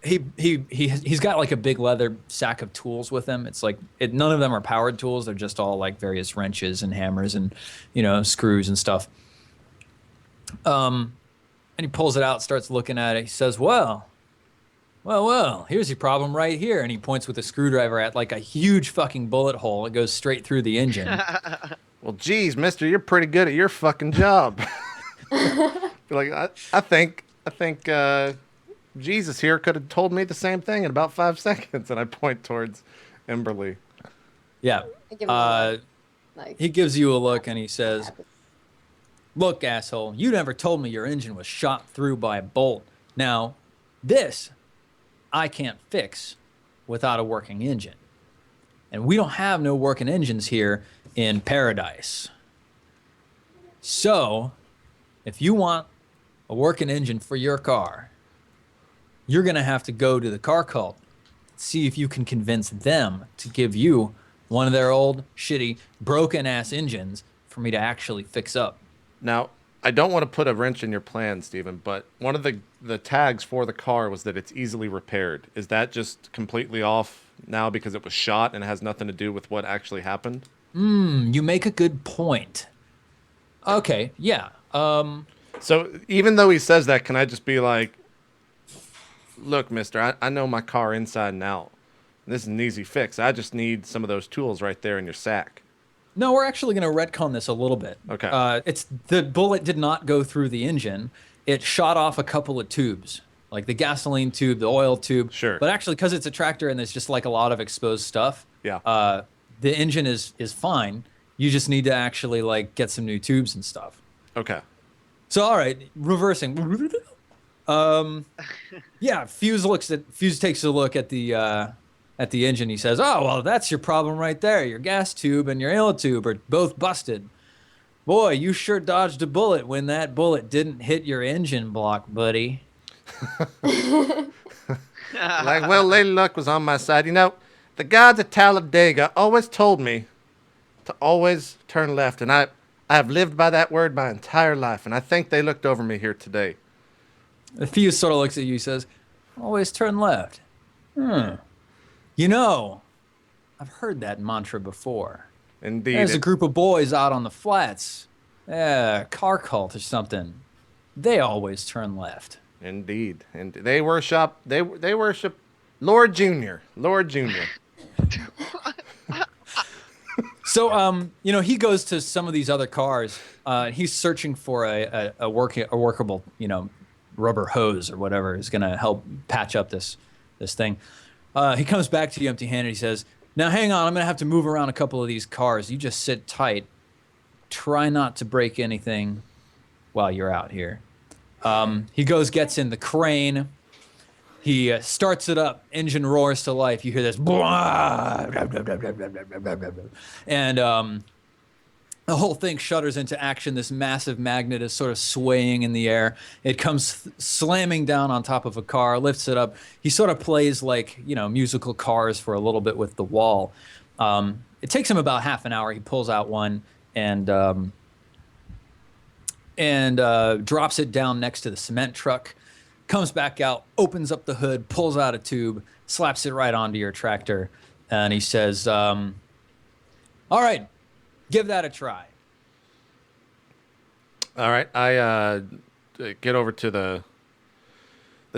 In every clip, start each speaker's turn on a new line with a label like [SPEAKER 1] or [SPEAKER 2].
[SPEAKER 1] He's got like a big leather sack of tools with him. It's like none of them are powered tools. They're just all like various wrenches and hammers and screws and stuff. And he pulls it out, starts looking at it. He says, well, here's your problem right here. And he points with a screwdriver at like a huge fucking bullet hole. It goes straight through the engine.
[SPEAKER 2] Well, geez, mister, you're pretty good at your fucking job. Like, I think Jesus here could have told me the same thing in about 5 seconds. And I point towards Emberly.
[SPEAKER 1] Yeah. He gives you a look and he says, look, asshole, you never told me your engine was shot through by a bolt. Now, this I can't fix without a working engine. And we don't have no working engines here in Paradise. So, if you want a working engine for your car, you're going to have to go to the car cult, see if you can convince them to give you one of their old, shitty, broken-ass engines for me to actually fix up.
[SPEAKER 2] Now, I don't want to put a wrench in your plan, Steven, but one of the tags for the car was that it's easily repaired. Is that just completely off now because it was shot and it has nothing to do with what actually happened?
[SPEAKER 1] You make a good point. Okay, yeah.
[SPEAKER 2] So even though he says that, can I just be like, look, mister, I know my car inside and out. This is an easy fix. I just need some of those tools right there in your sack.
[SPEAKER 1] No, we're actually going to retcon this a little bit.
[SPEAKER 2] Okay.
[SPEAKER 1] It's the bullet did not go through the engine. It shot off a couple of tubes, like the gasoline tube, the oil tube.
[SPEAKER 2] Sure.
[SPEAKER 1] But actually, because it's a tractor and there's just like a lot of exposed stuff,
[SPEAKER 2] yeah.
[SPEAKER 1] The engine is fine. You just need to actually like get some new tubes and stuff.
[SPEAKER 2] Okay.
[SPEAKER 1] So all right, reversing. Yeah, Fuse takes a look at the engine. He says, "Oh, well, that's your problem right there. Your gas tube and your oil tube are both busted. Boy, you sure dodged a bullet when that bullet didn't hit your engine block, buddy."
[SPEAKER 2] Like, well, Lady Luck was on my side. You know, the gods at Talladega always told me to always turn left, and I have lived by that word my entire life, and I think they looked over me here today.
[SPEAKER 1] The Fuse sort of looks at you and says, "Always turn left. You know, I've heard that mantra before.
[SPEAKER 2] Indeed.
[SPEAKER 1] There's a group of boys out on the flats. Car cult or something. They always turn left."
[SPEAKER 2] Indeed. And they worship Lord Junior. Lord Junior.
[SPEAKER 1] So, he goes to some of these other cars. He's searching for a workable, rubber hose or whatever is going to help patch up this thing. He comes back to you empty-handed. He says, "Now, hang on. I'm going to have to move around a couple of these cars. You just sit tight. Try not to break anything while you're out here." He gets in the crane. He starts it up. Engine roars to life. You hear this. And the whole thing shudders into action. This massive magnet is sort of swaying in the air. It comes slamming down on top of a car, lifts it up. He sort of plays like, musical cars for a little bit with the wall. It takes him about half an hour. He pulls out one and drops it down next to the cement truck, comes back out, opens up the hood, pulls out a tube, slaps it right onto your tractor, and he says, "All right, give that a try."
[SPEAKER 2] All right. I get over to the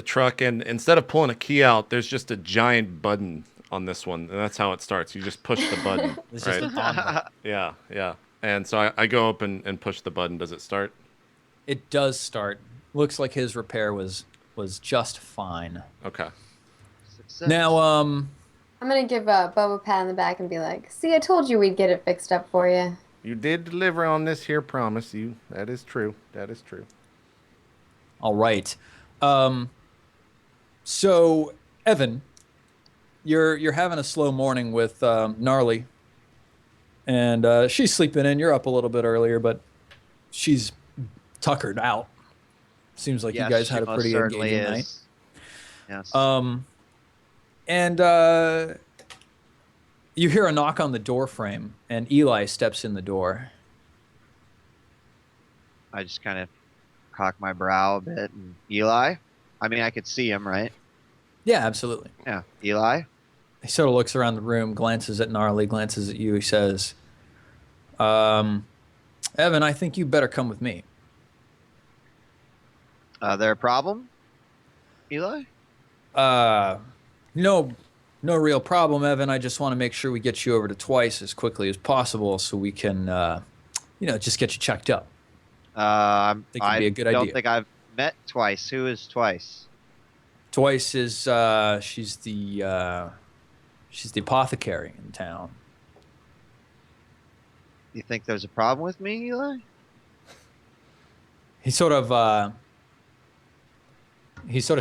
[SPEAKER 2] truck, and instead of pulling a key out, there's just a giant button on this one, and that's how it starts. You just push the button.
[SPEAKER 1] It's
[SPEAKER 2] right?
[SPEAKER 1] just on button.
[SPEAKER 2] Yeah. And so I go up and push the button. Does it start?
[SPEAKER 1] It does start. Looks like his repair was just fine.
[SPEAKER 2] Okay.
[SPEAKER 3] Success.
[SPEAKER 1] Now,
[SPEAKER 4] I'm gonna give Bubba a pat on the back and be like, "See, I told you we'd get it fixed up for you."
[SPEAKER 2] You did deliver on this here promise. That is true.
[SPEAKER 1] all right. So Evan, you're having a slow morning with Gnarly, and she's sleeping in. You're up a little bit earlier, but she's tuckered out. Seems like you guys had a pretty engaging night.
[SPEAKER 3] Yes.
[SPEAKER 1] And you hear a knock on the door frame, and Eli steps in the door.
[SPEAKER 3] I just kind of cock my brow a bit. And Eli? I mean, I could see him, right?
[SPEAKER 1] Yeah, absolutely.
[SPEAKER 3] Yeah. Eli?
[SPEAKER 1] He sort of looks around the room, glances at Gnarly, glances at you. He says, Evan, I think you better come with me.
[SPEAKER 3] There a problem, Eli?
[SPEAKER 1] No real problem, Evan. I just want to make sure we get you over to Twice as quickly as possible so we can, just get you checked up.
[SPEAKER 3] I
[SPEAKER 1] Think it'd be a good
[SPEAKER 3] don't
[SPEAKER 1] idea.
[SPEAKER 3] think I've met Twice. Who is Twice?
[SPEAKER 1] Twice is, she's the apothecary in town.
[SPEAKER 3] You think there's a problem with me, Eli?
[SPEAKER 1] He sort of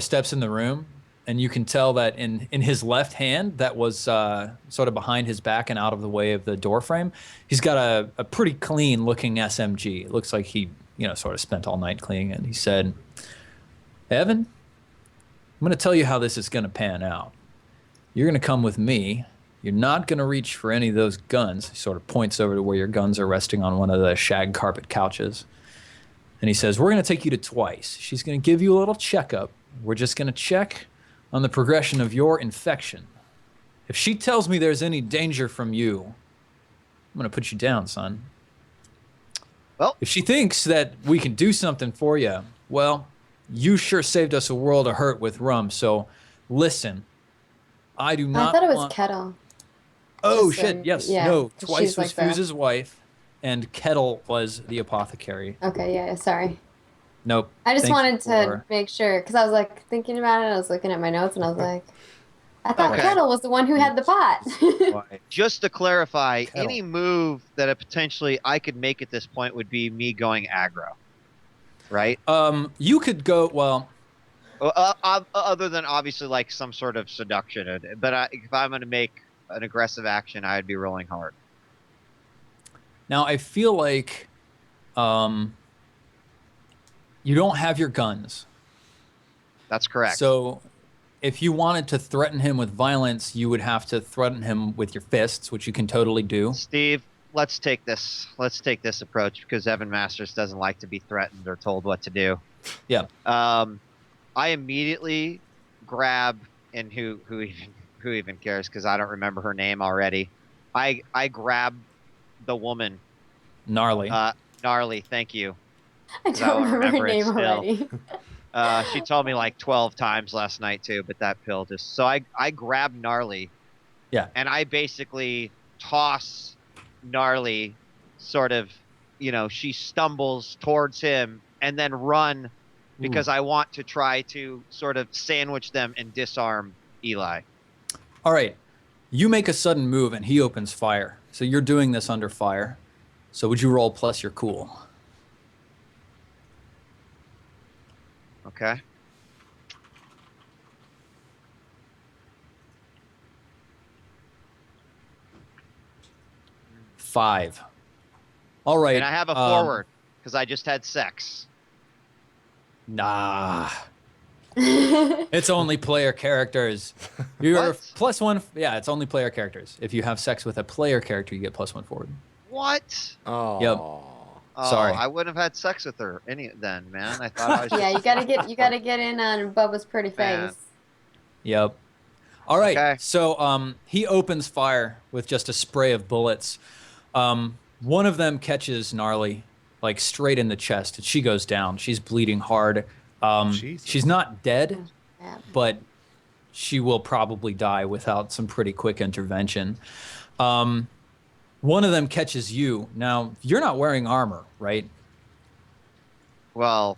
[SPEAKER 1] steps in the room, and you can tell that in his left hand that was sort of behind his back and out of the way of the door frame, he's got a pretty clean looking SMG. It looks like he sort of spent all night cleaning it. And he said, Evan, I'm going to tell you how this is going to pan out. You're going to come with me. You're not going to reach for any of those guns. He sort of points over to where your guns are resting on one of the shag carpet couches. And he says, we're going to take you to Twice. She's going to give you a little checkup. We're just going to check on the progression of your infection. If she tells me there's any danger from you, I'm going to put you down, son.
[SPEAKER 3] Well,
[SPEAKER 1] if she thinks that we can do something for you, well, you sure saved us a world of hurt with rum. So listen, I do not
[SPEAKER 4] I thought it was Kettle.
[SPEAKER 1] Oh,
[SPEAKER 4] Just,
[SPEAKER 1] shit, yes.
[SPEAKER 4] yeah,
[SPEAKER 1] No,
[SPEAKER 4] 'cause
[SPEAKER 1] Twice
[SPEAKER 4] she's
[SPEAKER 1] was
[SPEAKER 4] like
[SPEAKER 1] Fuse's wife, and Kettle was the apothecary.
[SPEAKER 4] Okay, yeah, sorry.
[SPEAKER 1] Nope.
[SPEAKER 4] I just
[SPEAKER 1] Thank you
[SPEAKER 4] wanted to make sure, because I was like thinking about it, I was looking at my notes, and I was like, I thought
[SPEAKER 3] Okay.
[SPEAKER 4] Kettle was the one who had the pot.
[SPEAKER 3] just to clarify,
[SPEAKER 1] Kettle.
[SPEAKER 3] any move that potentially I could make at this point would be me going aggro, right?
[SPEAKER 1] You could go, well,
[SPEAKER 3] Other than obviously like some sort of seduction. But if I'm going to make an aggressive action, I'd be rolling hard.
[SPEAKER 1] now I feel like you don't have your guns.
[SPEAKER 3] That's correct.
[SPEAKER 1] So if you wanted to threaten him with violence, you would have to threaten him with your fists, which you can totally do.
[SPEAKER 3] Steve, let's take this approach because Evan Masters doesn't like to be threatened or told what to do.
[SPEAKER 1] Yeah.
[SPEAKER 3] I immediately grab, and who even cares because I don't remember her name already. I grab the woman.
[SPEAKER 1] Gnarly.
[SPEAKER 3] Gnarly, thank you.
[SPEAKER 4] I don't remember her
[SPEAKER 3] it
[SPEAKER 4] name
[SPEAKER 3] still.
[SPEAKER 4] already.
[SPEAKER 3] She told me like 12 times last night too, but that pill just... So I grab Gnarly.
[SPEAKER 1] Yeah.
[SPEAKER 3] And I basically toss Gnarly sort of, she stumbles towards him and then run because I want to try to sort of sandwich them and disarm Eli.
[SPEAKER 1] All right. You make a sudden move and he opens fire. So you're doing this under fire. So would you roll plus your cool?
[SPEAKER 3] Okay.
[SPEAKER 1] Five. All right.
[SPEAKER 3] And I have a forward because I just had sex.
[SPEAKER 1] Nah. It's only player characters. You're
[SPEAKER 3] What?
[SPEAKER 1] plus one. Yeah, it's only player characters. If you have sex with a player character, you get plus one forward.
[SPEAKER 3] What?
[SPEAKER 2] Oh.
[SPEAKER 1] Yep.
[SPEAKER 3] Oh,
[SPEAKER 1] Sorry.
[SPEAKER 3] I wouldn't have had sex with her then, man. I thought I was.
[SPEAKER 4] Yeah, you gotta get in on Bubba's pretty
[SPEAKER 3] Man.
[SPEAKER 4] face.
[SPEAKER 1] Yep. All right.
[SPEAKER 3] Okay.
[SPEAKER 1] So he opens fire with just a spray of bullets. One of them catches Gnarly like straight in the chest, and she goes down. She's bleeding hard.
[SPEAKER 2] Jesus.
[SPEAKER 1] She's not dead,
[SPEAKER 4] Yeah.
[SPEAKER 1] but she will probably die without some pretty quick intervention. One of them catches you. Now, you're not wearing armor, right?
[SPEAKER 3] Well,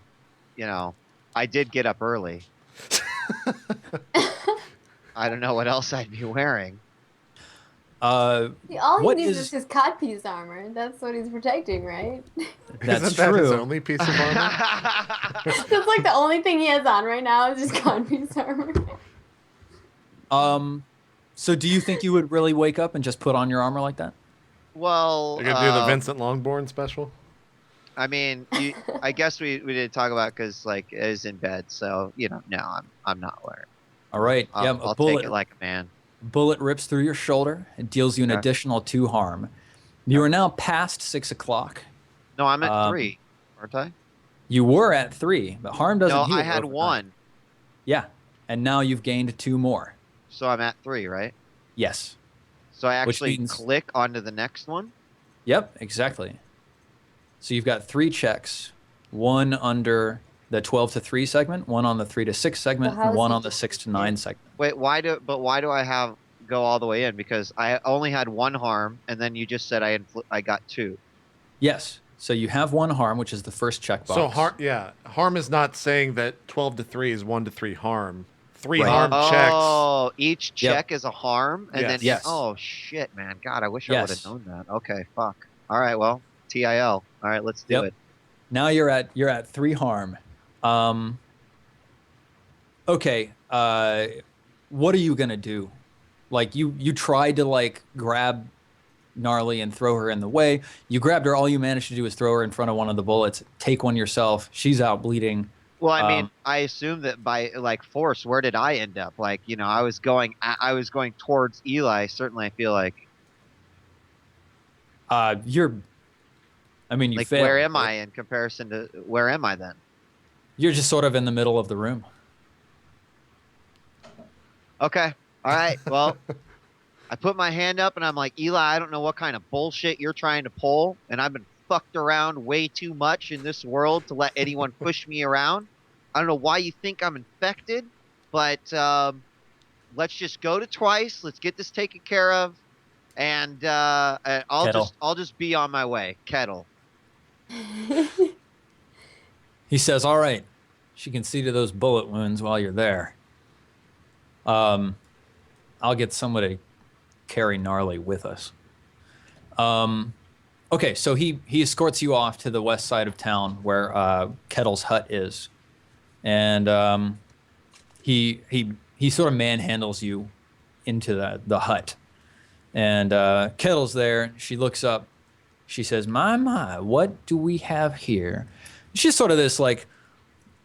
[SPEAKER 3] I did get up early. I don't know what else I'd be wearing.
[SPEAKER 1] Uh,
[SPEAKER 4] See, all he
[SPEAKER 1] What
[SPEAKER 4] needs
[SPEAKER 1] is-
[SPEAKER 4] is his codpiece armor. That's what he's protecting, right?
[SPEAKER 1] that's
[SPEAKER 2] Isn't that his
[SPEAKER 1] true.
[SPEAKER 2] only piece of armor?
[SPEAKER 4] That's like the only thing he has on right now is his codpiece armor.
[SPEAKER 1] So do you think you would really wake up and just put on your armor like that?
[SPEAKER 3] Well,
[SPEAKER 2] You're gonna do the Vincent Longbourn special?
[SPEAKER 3] I mean, I guess we did talk about because like it is in bed, so no, I'm not wearing.
[SPEAKER 1] All right. Yeah,
[SPEAKER 3] I'll
[SPEAKER 1] a bullet
[SPEAKER 3] take it like a man.
[SPEAKER 1] bullet rips through your shoulder and deals you an
[SPEAKER 3] Okay.
[SPEAKER 1] additional 2 harm. You are now past 6 o'clock.
[SPEAKER 3] No, I'm at 3, aren't I?
[SPEAKER 1] You were at 3, but harm doesn't
[SPEAKER 3] No,
[SPEAKER 1] heal.
[SPEAKER 3] I had
[SPEAKER 1] overnight.
[SPEAKER 3] 1.
[SPEAKER 1] Yeah. And now you've gained 2 more.
[SPEAKER 3] So I'm at 3, right?
[SPEAKER 1] Yes.
[SPEAKER 3] So I
[SPEAKER 1] Which
[SPEAKER 3] actually
[SPEAKER 1] means-
[SPEAKER 3] click onto the next one.
[SPEAKER 1] Yep, exactly. So you've got 3 checks, 1 under the 12 to 3 segment, 1 on the 3 to 6 segment,
[SPEAKER 4] Well, how
[SPEAKER 1] and
[SPEAKER 4] is
[SPEAKER 1] 1
[SPEAKER 4] he
[SPEAKER 1] on the 6 to 9 segment.
[SPEAKER 3] Wait, why do I have go all the way in? Because I only had 1 harm, and then you just said I got 2.
[SPEAKER 1] Yes. So you have 1 harm, which is the first checkbox.
[SPEAKER 2] So harm is not saying that 12 to 3 is 1 to 3 harm. 3
[SPEAKER 1] Right.
[SPEAKER 2] harm checks.
[SPEAKER 3] Oh, each
[SPEAKER 1] Yep.
[SPEAKER 3] check is a harm, and then
[SPEAKER 1] Yes.
[SPEAKER 3] oh shit, man, God, I wish I would
[SPEAKER 1] Yes.
[SPEAKER 3] have known that. Okay, fuck. All right, well, TIL. All right, let's do
[SPEAKER 1] Yep.
[SPEAKER 3] it.
[SPEAKER 1] Now you're at 3 harm. Okay. What are you gonna do? Like you tried to like grab Gnarly and throw her in the way. You grabbed her. All you managed to do is throw her in front of one of the bullets. Take one yourself. She's out bleeding.
[SPEAKER 3] Well, I mean, I assume that by like force, where did I end up? Like, I was going towards Eli. Certainly, I feel like.
[SPEAKER 1] You
[SPEAKER 3] Like,
[SPEAKER 1] failed.
[SPEAKER 3] where am I in comparison to where am I then?
[SPEAKER 1] You're just sort of in the middle of the room.
[SPEAKER 3] Okay. All right. Well, I put my hand up and I'm like, Eli, I don't know what kind of bullshit you're trying to pull, and I've been fucked around way too much in this world to let anyone push me around. I don't know why you think I'm infected, but let's just go to twice. Let's get this taken care of, and I'll just be on my way. Kettle.
[SPEAKER 1] He says, "All right, she can see to those bullet wounds while you're there. I'll get somebody to carry Gnarly with us." Okay, so he escorts you off to the west side of town where Kettle's hut is, and he sort of manhandles you into the hut, and Kettle's there. She looks up. She says, my, what do we have here?" She's sort of this like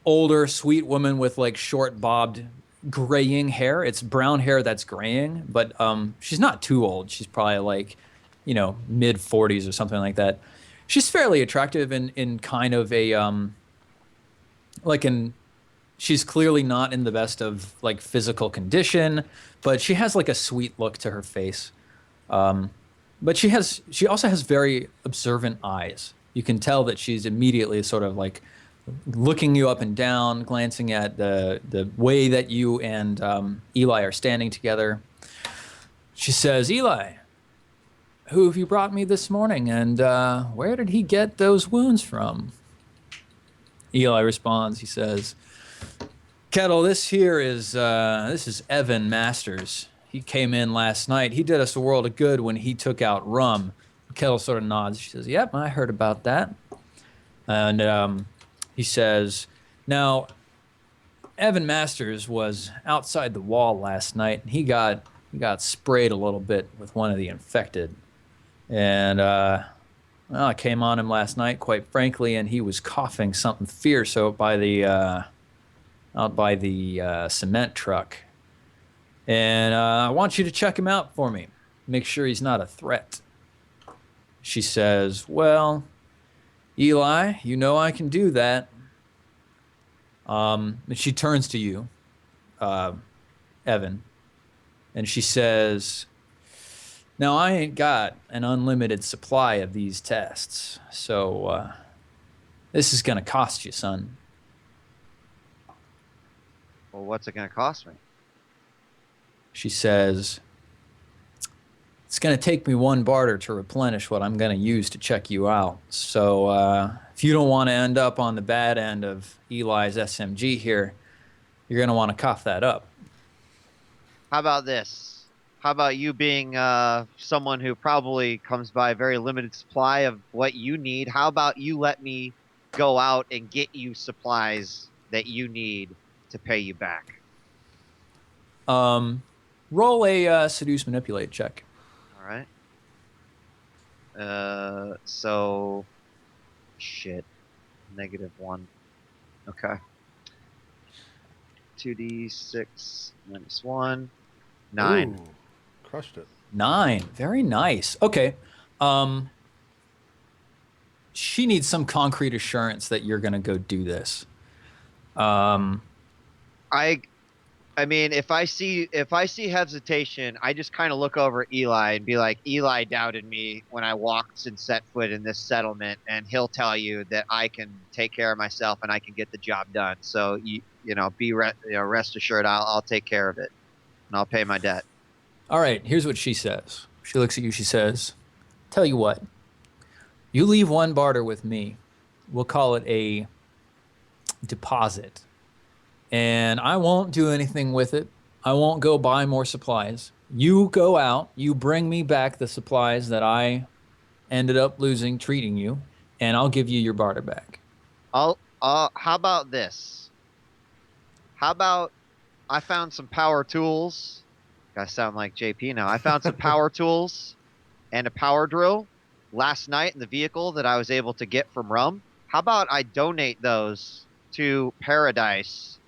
[SPEAKER 1] older, sweet woman with like short bobbed graying hair. It's brown hair that's graying, but she's not too old. She's probably like, mid 40s or something like that. She's fairly attractive in kind of a she's clearly not in the best of like physical condition, but she has like a sweet look to her face. But she also has very observant eyes. You can tell that she's immediately sort of like looking you up and down, glancing at the way that you and Eli are standing together. She says, "Eli, who have you brought me this morning, and where did he get those wounds from?" Eli responds. He says, "Kettle, this is Evan Masters. He came in last night. He did us a world of good when he took out Rum." Kettle sort of nods. She says, "Yep, I heard about that." And he says, "Now, Evan Masters was outside the wall last night, and he got sprayed a little bit with one of the infected. And I came on him last night, quite frankly, and he was coughing something fierce out by the cement truck. And I want you to check him out for me. Make sure he's not a threat." She says, "Well, Eli, I can do that." And she turns to you, Evan, and she says, "Now, I ain't got an unlimited supply of these tests, so this is going to cost you, son."
[SPEAKER 3] Well, what's it going to cost me?
[SPEAKER 1] She says, "It's going to take me 1 barter to replenish what I'm going to use to check you out. So if you don't want to end up on the bad end of Eli's SMG here, you're going to want to cough that up."
[SPEAKER 3] How about this? How about you being someone who probably comes by a very limited supply of what you need? How about you let me go out and get you supplies that you need to pay you back?
[SPEAKER 1] Roll a seduce manipulate check.
[SPEAKER 3] All right. So, shit. -1. Okay. 2d6 -1. 9.
[SPEAKER 2] Ooh, crushed it.
[SPEAKER 1] 9. Very nice. Okay. She needs some concrete assurance that you're going to go do this.
[SPEAKER 3] I I mean, if I see hesitation, I just kind of look over at Eli and be like, Eli doubted me when I walked and set foot in this settlement, and he'll tell you that I can take care of myself and I can get the job done. So rest assured, I'll take care of it and I'll pay my debt.
[SPEAKER 1] All right, here's what she says. She looks at you. She says, "Tell you what, you leave one barter with me. We'll call it a deposit. And I won't do anything with it. I won't go buy more supplies. You go out, you bring me back the supplies that I ended up losing treating you, and I'll give you your barter back."
[SPEAKER 3] How about this? How about I found some power tools? I sound like JP now. I found some power tools and a power drill last night in the vehicle that I was able to get from Rum. How about I donate those to Paradise,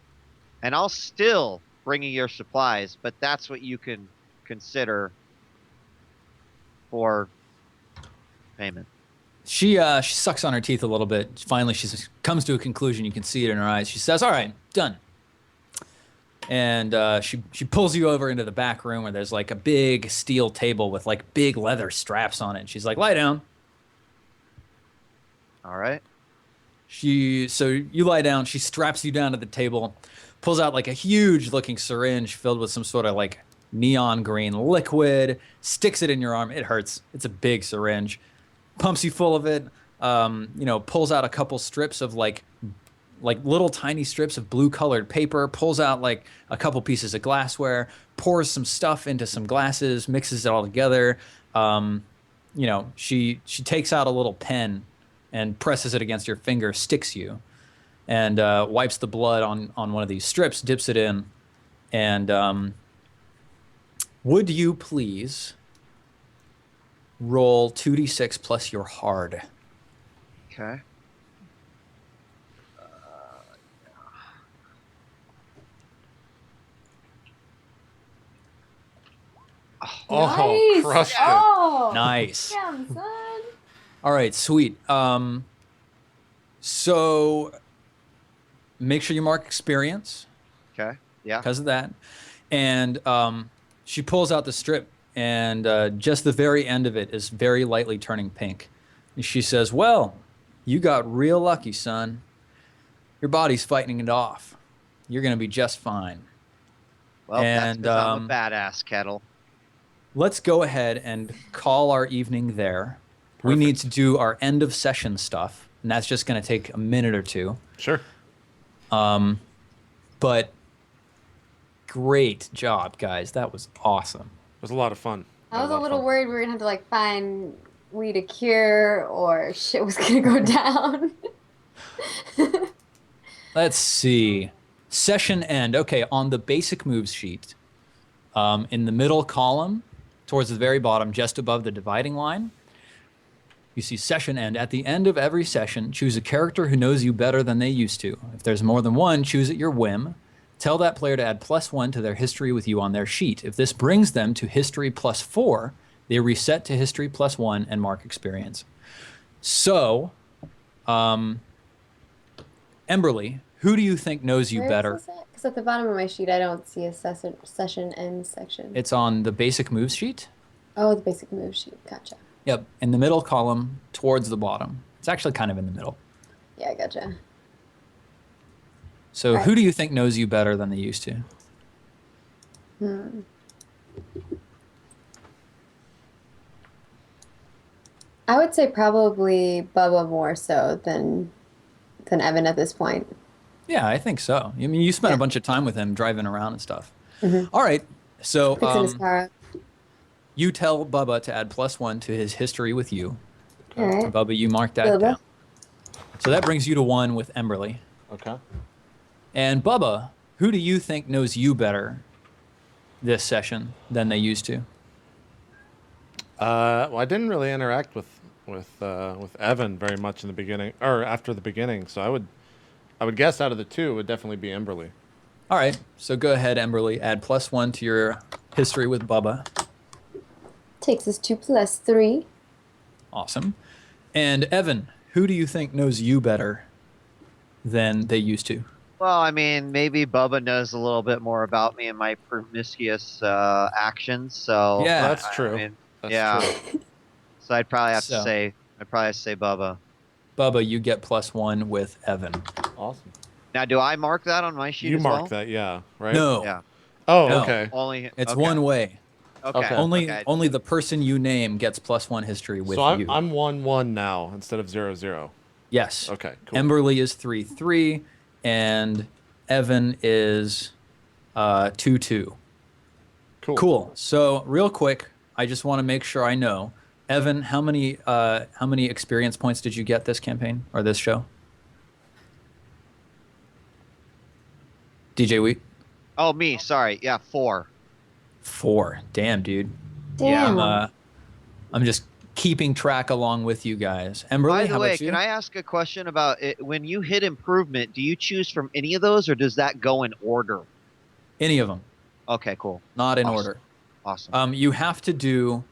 [SPEAKER 3] and I'll still bring you your supplies, but that's what you can consider for payment.
[SPEAKER 1] She sucks on her teeth a little bit. Finally, she comes to a conclusion. You can see it in her eyes. She says, "All right, done." And she pulls you over into the back room where there's like a big steel table with like big leather straps on it. She's like, "Lie down."
[SPEAKER 3] All right.
[SPEAKER 1] So you lie down. She straps you down to the table, pulls out like a huge looking syringe filled with some sort of like neon green liquid, sticks it in your arm. It hurts. It's a big syringe. Pumps you full of it. Pulls out a couple strips of like little tiny strips of blue colored paper, pulls out like a couple pieces of glassware, pours some stuff into some glasses, mixes it all together. She takes out a little pen and presses it against your finger, sticks you, and wipes the blood on one of these strips, dips it in, and would you please roll 2d6 plus your hard?
[SPEAKER 3] Okay.
[SPEAKER 2] Oh,
[SPEAKER 4] Nice.
[SPEAKER 2] crushed it.
[SPEAKER 4] Oh,
[SPEAKER 1] Nice.
[SPEAKER 4] damn, son.
[SPEAKER 1] All right, sweet. So make sure you mark experience
[SPEAKER 3] Okay. Yeah.
[SPEAKER 1] because of that. And she pulls out the strip, and just the very end of it is very lightly turning pink. And she says, "Well, you got real lucky, son. Your body's fighting it off. You're going to be just fine."
[SPEAKER 3] Well, that's
[SPEAKER 1] And,
[SPEAKER 3] 'cause I'm a badass, Kettle.
[SPEAKER 1] Let's go ahead and call our evening there. We
[SPEAKER 2] Perfect.
[SPEAKER 1] need to do our end of session stuff, and that's just going to take a minute or two.
[SPEAKER 2] Sure.
[SPEAKER 1] But great job, guys. That was awesome.
[SPEAKER 2] It was a lot of fun.
[SPEAKER 4] I was a little worried we were gonna have to like find weed a cure or shit was gonna go down.
[SPEAKER 1] Let's see. Session end. Okay, on the basic moves sheet, in the middle column, towards the very bottom, just above the dividing line, you see session end. At the end of every session, choose a character who knows you better than they used to. If there's more than one, choose at your whim. Tell that player to add +1 to their history with you on their sheet. If this brings them to history +4, they reset to history +1 and mark experience. So, Emberly, who do you think knows you better?
[SPEAKER 4] Because at the bottom of my sheet, I don't see a session end section.
[SPEAKER 1] It's on the basic moves sheet.
[SPEAKER 4] Oh, the basic move sheet. Gotcha.
[SPEAKER 1] Yep, in the middle column towards the bottom. It's actually kind of in the middle.
[SPEAKER 4] Yeah, I gotcha.
[SPEAKER 1] So
[SPEAKER 4] Right.
[SPEAKER 1] who do you think knows you better than they used to?
[SPEAKER 4] I would say probably Bubba more so than Evan at this point.
[SPEAKER 1] Yeah, I think so. I mean, you spent a bunch of time with him driving around and stuff. All right, so
[SPEAKER 4] Fixing his car up.
[SPEAKER 1] you tell Bubba to add +1 to his history with you.
[SPEAKER 4] All right.
[SPEAKER 1] Bubba, you mark that
[SPEAKER 4] Bubba.
[SPEAKER 1] down. So that brings you to 1 with Emberly.
[SPEAKER 2] Okay.
[SPEAKER 1] And Bubba, who do you think knows you better this session than they used to?
[SPEAKER 2] Well, I didn't really interact with Evan very much in the beginning or after the beginning, so I would guess out of the two it would definitely be Emberly.
[SPEAKER 1] All right, so go ahead, Emberly. Add +1 to your history with Bubba.
[SPEAKER 4] Takes us to +3.
[SPEAKER 1] Awesome. And Evan, who do you think knows you better than they used to?
[SPEAKER 3] Well, I mean, maybe Bubba knows a little bit more about me and my promiscuous actions. So
[SPEAKER 1] Yeah.
[SPEAKER 2] That's
[SPEAKER 3] I
[SPEAKER 2] true.
[SPEAKER 3] mean,
[SPEAKER 2] That's
[SPEAKER 3] yeah.
[SPEAKER 2] true.
[SPEAKER 3] So I'd probably have to
[SPEAKER 1] So,
[SPEAKER 3] say, Bubba.
[SPEAKER 1] Bubba, you get +1 with Evan.
[SPEAKER 2] Awesome.
[SPEAKER 3] Now, do I mark that on my sheet
[SPEAKER 2] You
[SPEAKER 3] as
[SPEAKER 2] mark
[SPEAKER 3] well?
[SPEAKER 2] that, yeah, right?
[SPEAKER 1] No,
[SPEAKER 3] Yeah.
[SPEAKER 2] Oh,
[SPEAKER 1] no.
[SPEAKER 2] okay.
[SPEAKER 3] Only.
[SPEAKER 1] It's
[SPEAKER 3] Okay.
[SPEAKER 1] one way.
[SPEAKER 3] Okay.
[SPEAKER 2] Okay.
[SPEAKER 1] Only
[SPEAKER 3] Okay.
[SPEAKER 1] only the person you name gets +1 history with
[SPEAKER 2] So I'm
[SPEAKER 1] you.
[SPEAKER 2] I'm 1-1 now instead of 0-0.
[SPEAKER 1] Yes.
[SPEAKER 2] Okay, cool.
[SPEAKER 1] Emberly is 3-3, and Evan is 2-2. Cool. So real quick, I just want to make sure I know, Evan, how many experience points did you get this campaign or this show? djWHEAT?
[SPEAKER 3] Oh, me. Sorry. Yeah, 4.
[SPEAKER 1] 4. Damn, dude.
[SPEAKER 4] Damn.
[SPEAKER 1] I'm just keeping track along with you guys.
[SPEAKER 3] By
[SPEAKER 1] Emberly,
[SPEAKER 3] the
[SPEAKER 1] how
[SPEAKER 3] way,
[SPEAKER 1] about you?
[SPEAKER 3] can I ask a question about it? When you hit improvement, do you choose from any of those, or does that go in order?
[SPEAKER 1] Any of them,
[SPEAKER 3] Okay, cool.
[SPEAKER 1] not in
[SPEAKER 3] Awesome.
[SPEAKER 1] order.
[SPEAKER 3] Awesome.
[SPEAKER 1] You have to do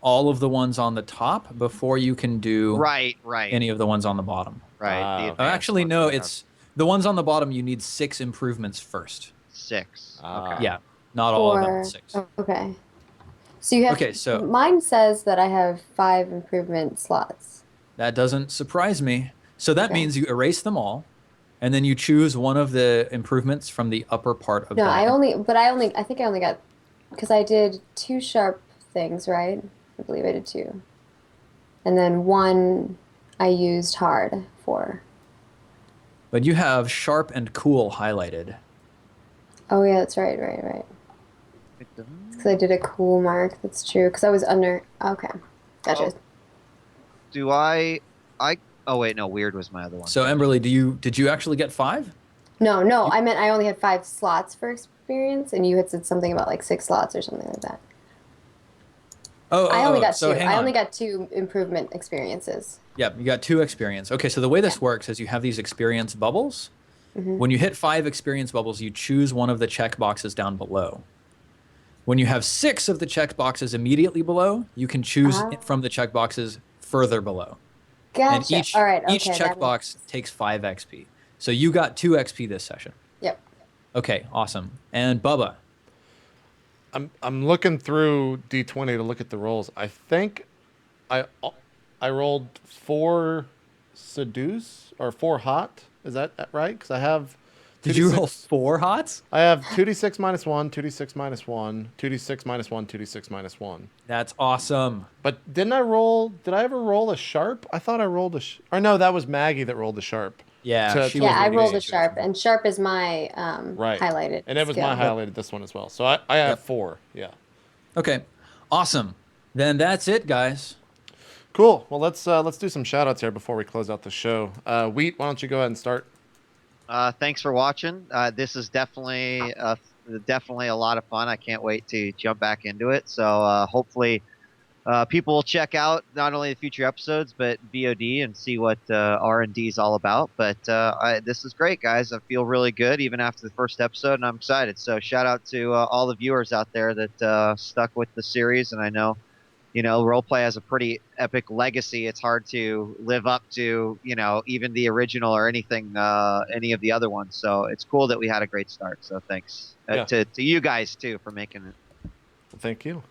[SPEAKER 1] all of the ones on the top before you can do
[SPEAKER 3] Right.
[SPEAKER 1] any of the ones on the bottom.
[SPEAKER 3] Right. The
[SPEAKER 2] okay.
[SPEAKER 3] advanced
[SPEAKER 1] Actually,
[SPEAKER 3] ones
[SPEAKER 1] no,
[SPEAKER 3] I have.
[SPEAKER 1] it's the ones on the bottom. You need 6 improvements first.
[SPEAKER 3] 6.
[SPEAKER 2] Ah.
[SPEAKER 3] Okay.
[SPEAKER 1] Yeah, not all of them.
[SPEAKER 4] Or
[SPEAKER 1] 6.
[SPEAKER 4] okay. So you have.
[SPEAKER 1] Okay, so
[SPEAKER 4] Mine says that I have 5 improvement slots.
[SPEAKER 1] that doesn't surprise me. So that
[SPEAKER 4] Okay.
[SPEAKER 1] means you erase them all, and then you choose one of the improvements from the upper part of
[SPEAKER 4] No,
[SPEAKER 1] that.
[SPEAKER 4] I think I only got, because I did 2 sharp things, right? I believe I did 2. And then 1 I used hard for.
[SPEAKER 1] But you have sharp and cool highlighted.
[SPEAKER 4] Oh yeah, that's right. Because I did a cool mark. That's true. Because I was under. Okay, gotcha.
[SPEAKER 3] Oh. Do I? Oh wait, no. Weird was my other one.
[SPEAKER 1] So Emberly, did you actually get 5?
[SPEAKER 4] No, I meant I only had 5 slots for experience, and you had said something about like 6 slots or something like that. I only got 2.
[SPEAKER 1] hang
[SPEAKER 4] I
[SPEAKER 1] on.
[SPEAKER 4] only got 2 improvement experiences.
[SPEAKER 1] Yep, you got 2 experience. Okay, so the way this works is you have these experience bubbles.
[SPEAKER 4] Mm-hmm.
[SPEAKER 1] When you hit 5 experience bubbles, you choose one of the check boxes down below. When you have 6 of the check boxes immediately below, you can choose from the check boxes further below.
[SPEAKER 4] Gotcha.
[SPEAKER 1] And
[SPEAKER 4] All right.
[SPEAKER 1] each
[SPEAKER 4] Okay,
[SPEAKER 1] checkbox takes 5 XP. So you got 2 XP this session.
[SPEAKER 4] Yep.
[SPEAKER 1] Okay, awesome. And Bubba,
[SPEAKER 2] I'm looking through D20 to look at the rolls. I think I rolled 4 seduce or 4 hot. Is that right? Because I have.
[SPEAKER 1] did you roll 4 hots?
[SPEAKER 2] I have 2d6 minus 1, 2d6 minus 1, 2d6 minus 1, 2d6 minus 1.
[SPEAKER 1] That's awesome.
[SPEAKER 2] But did I ever roll a sharp? I thought I rolled or no, that was Maggie that rolled the sharp.
[SPEAKER 1] Yeah, she
[SPEAKER 4] Yeah,
[SPEAKER 1] was
[SPEAKER 4] I
[SPEAKER 1] really
[SPEAKER 4] rolled
[SPEAKER 1] good.
[SPEAKER 4] a sharp, and sharp is my
[SPEAKER 2] Right.
[SPEAKER 4] highlighted.
[SPEAKER 2] And it was
[SPEAKER 4] skill.
[SPEAKER 2] my highlighted this one as well. So I have
[SPEAKER 1] Yep.
[SPEAKER 2] 4. Yeah.
[SPEAKER 1] Okay, awesome. Then that's it, guys.
[SPEAKER 2] Cool. Well, let's do some shout outs here before we close out the show. Wheat, why don't you go ahead and start?
[SPEAKER 3] Thanks for watching. This is definitely a lot of fun. I can't wait to jump back into it. So hopefully people will check out not only the future episodes but VOD and see what R&D is all about. But this is great, guys. I feel really good even after the first episode, and I'm excited. So shout out to all the viewers out there that stuck with the series. And I know, RollPlay has a pretty epic legacy. It's hard to live up to, even the original or anything, any of the other ones. So it's cool that we had a great start. So thanks to you guys too for making it.
[SPEAKER 2] Thank you.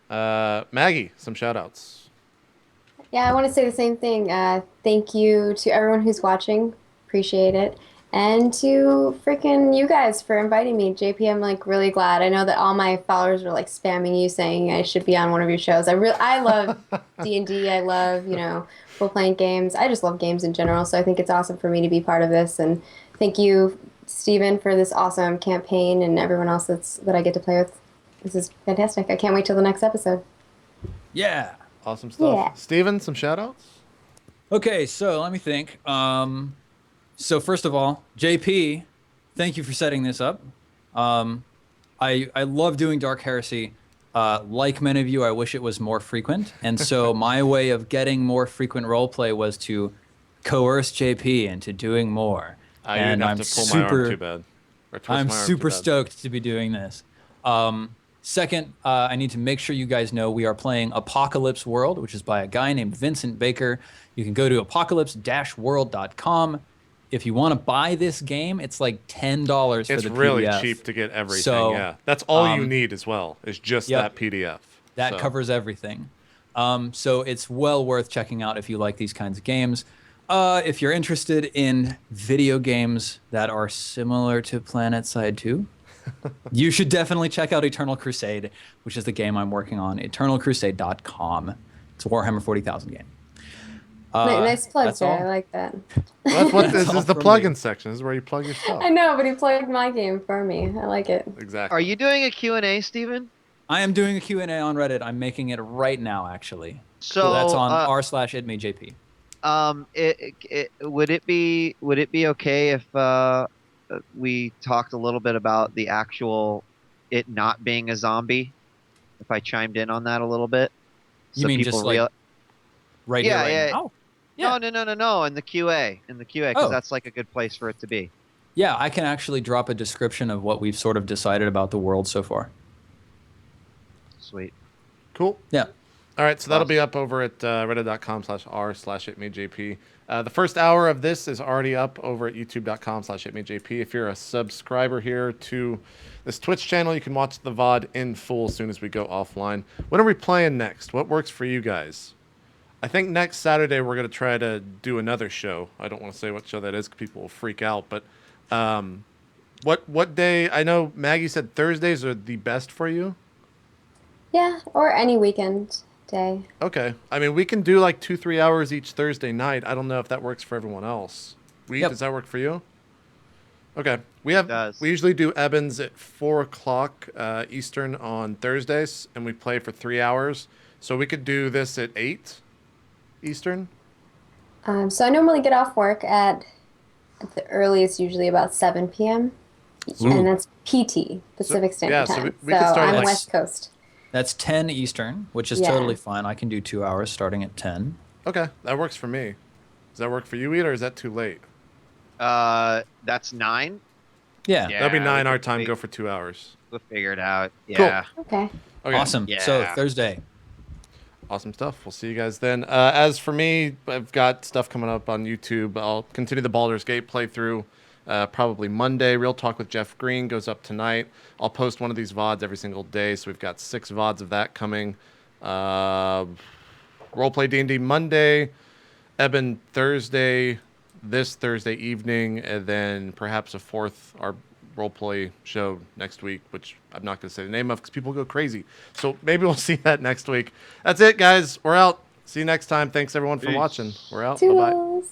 [SPEAKER 2] Maggie, some shout outs.
[SPEAKER 4] Yeah, I want to say the same thing. Thank you to everyone who's watching. Appreciate it. And to freaking you guys for inviting me. JP, I'm like really glad. I know that all my followers were like spamming you saying I should be on one of your shows. I love D&D. I love, role-playing games. I just love games in general. So I think it's awesome for me to be part of this. And thank you, Steven, for this awesome campaign and everyone else that I get to play with. This is fantastic. I can't wait till the next episode.
[SPEAKER 1] Yeah.
[SPEAKER 2] Awesome stuff.
[SPEAKER 4] Yeah.
[SPEAKER 2] Steven, some shout outs?
[SPEAKER 1] Okay, so let me think. So first of all, JP, thank you for setting this up. I love doing Dark Heresy. Like many of you, I wish it was more frequent. And so my way of getting more frequent roleplay was to coerce JP into doing more.
[SPEAKER 2] And I'm to pull my arm too bad. Or twist
[SPEAKER 1] I'm
[SPEAKER 2] my arm
[SPEAKER 1] super
[SPEAKER 2] too bad.
[SPEAKER 1] stoked to be doing this. Second, I need to make sure you guys know we are playing Apocalypse World, which is by a guy named Vincent Baker. You can go to apocalypse-world.com if you want to buy this game, it's like $10 for
[SPEAKER 2] It's
[SPEAKER 1] the
[SPEAKER 2] really
[SPEAKER 1] PDF.
[SPEAKER 2] cheap to get everything.
[SPEAKER 1] So,
[SPEAKER 2] yeah, that's all you need as well. Is just
[SPEAKER 1] yep.
[SPEAKER 2] that PDF.
[SPEAKER 1] That
[SPEAKER 2] So,
[SPEAKER 1] covers everything. So it's well worth checking out if you like these kinds of games. If you're interested in video games that are similar to PlanetSide 2, you should definitely check out Eternal Crusade, which is the game I'm working on, eternalcrusade.com. It's a Warhammer 40,000 game.
[SPEAKER 4] Nice plug,
[SPEAKER 1] that's
[SPEAKER 4] Jay.
[SPEAKER 1] all.
[SPEAKER 4] I like that.
[SPEAKER 2] That's what this
[SPEAKER 1] all
[SPEAKER 2] is the
[SPEAKER 1] from
[SPEAKER 2] plug-in
[SPEAKER 1] me.
[SPEAKER 2] section. This is where you plug your stuff.
[SPEAKER 4] I know, but he plugged my game for me. I like it.
[SPEAKER 2] Exactly.
[SPEAKER 3] Are you doing a Q&A, Steven?
[SPEAKER 1] I am doing a Q&A on Reddit. I'm making it right now, actually.
[SPEAKER 3] So
[SPEAKER 1] that's on r/itmeJP.
[SPEAKER 3] Would it be okay if we talked a little bit about the actual it not being a zombie? If I chimed in on that a little bit,
[SPEAKER 1] You mean just like right here, right now? Yeah.
[SPEAKER 3] No. In the QA, because that's like a good place for it to be.
[SPEAKER 1] Yeah, I can actually drop a description of what we've sort of decided about the world so far.
[SPEAKER 3] Sweet.
[SPEAKER 2] Cool.
[SPEAKER 1] Yeah.
[SPEAKER 2] All right, so that'll be up over at reddit.com/r/itmeJP. The first hour of this is already up over at youtube.com/itmeJP. If you're a subscriber here to this Twitch channel, you can watch the VOD in full as soon as we go offline. When are we playing next? What works for you guys? I think next Saturday we're going to try to do another show. I don't want to say what show that is because people will freak out, but what day? I know Maggie said Thursdays are the best for you.
[SPEAKER 4] Yeah, or any weekend day.
[SPEAKER 2] Okay. I mean, we can do like 2-3 hours each Thursday night. I don't know if that works for everyone else. Does that work for you? Okay. We usually do Ebbins at 4:00 Eastern on Thursdays, and we play for 3 hours. So we could do this at 8 Eastern.
[SPEAKER 4] So I normally get off work at the earliest, usually about 7 p.m. And that's PT, Pacific Standard Time.
[SPEAKER 2] We could start
[SPEAKER 4] I'm
[SPEAKER 2] like
[SPEAKER 4] West Coast.
[SPEAKER 1] That's 10 Eastern, which is totally fine. I can do 2 hours starting at 10.
[SPEAKER 2] Okay, that works for me. Does that work for you, Eat, or is that too late?
[SPEAKER 3] That's 9.
[SPEAKER 1] Yeah.
[SPEAKER 2] That'll be 9 our time. Go for 2 hours.
[SPEAKER 3] We'll figure it out. Yeah.
[SPEAKER 2] Cool.
[SPEAKER 4] Okay.
[SPEAKER 1] Awesome.
[SPEAKER 3] Yeah.
[SPEAKER 1] So Thursday.
[SPEAKER 2] Awesome stuff. We'll see you guys then. As for me, I've got stuff coming up on YouTube. I'll continue the Baldur's Gate playthrough probably Monday. Real Talk with Jeff Green goes up tonight. I'll post one of these VODs every single day, so we've got 6 VODs of that coming. Roleplay D&D Monday, Eben Thursday, this Thursday evening, and then perhaps a 4th, our roleplay show next week, which I'm not going to say the name of because people go crazy. So maybe we'll see that next week. That's it, guys. We're out. See you next time. Thanks, everyone, for watching. We're out. Bye-bye.
[SPEAKER 4] Toodles.